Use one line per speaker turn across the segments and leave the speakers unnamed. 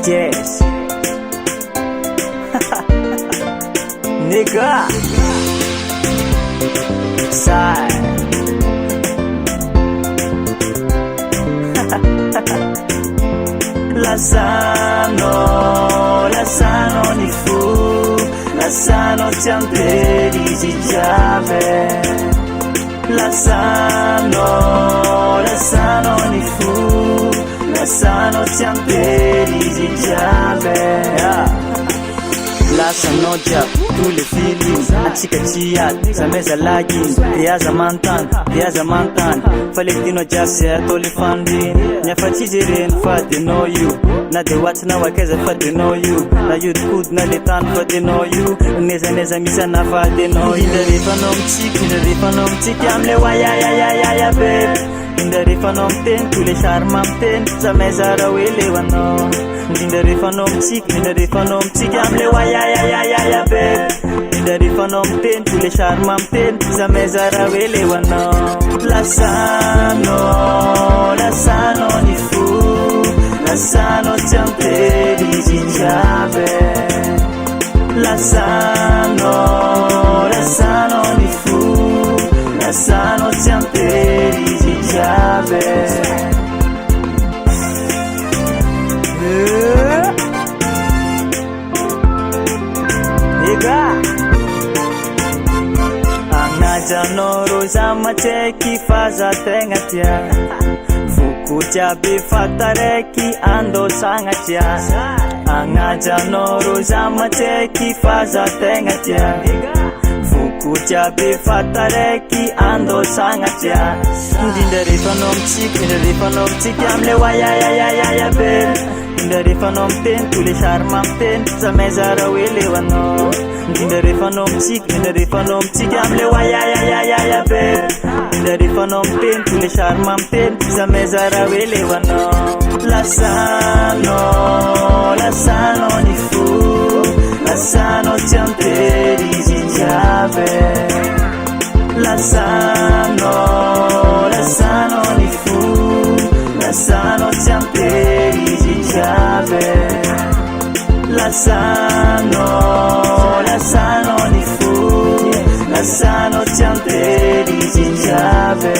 Diez. Nigga. Side. Lasano ni fu, lasano tianteri di giave. Lasano ni fu, lasano tianteri di giave. Lasa noja, tous les feelings, antsika jiaby, zamay zalahy, Diez mantan, falekino jiaby zay atao le fandriny, nefa tsy jereny fa de know you, na de ohatsy na wakaiza fa de know you, na iodikody na le tany fa de know you, nezaneza misy anafa de know you. Indra rehefa anao mitsika amle wayayayaya baby, indra rehefa anao miteny tous les charme miteny, zamay zara hoe leo anao. Indra rehefa anao mitsika amle wayayayaya baby, indra rehefa anao miteny tous les charme miteny, zamay zara hoe leo anao. Lasano ni fu, lasano tianteri di giave. Lasano ni fu, lasano tianteri di giave. Nigga. Anajanoro zamateki faza tegna tia, vokotya be fatareki andosagna tia. Anajanoro zamateki faza tegna tia, vokotya be fatareki andosagna tia. Indra rehefa anao mitsika amle wayayayaya baby, indra rehefa anao miteny tous les charme miteny, zamay zara hoe leo anao. Indra rehefa anao mitsika amle wayayayaya baby, indra rehefa anao miteny tous les charme miteny, zamay zara hoe leo anao. Lasano ni fu, lasano tianteri di giave. Lasano ni fu, lasano tianteri di giave. Lasano ni fu, lasano tianteri di giave.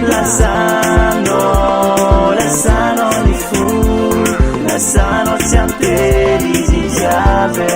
Lasano ni fu, lasano tianteri di giave.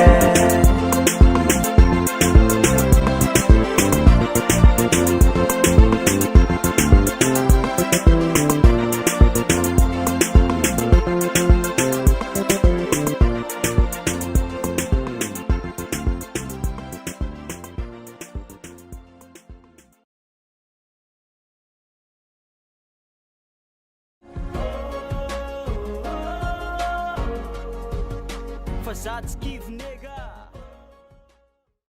Fazads give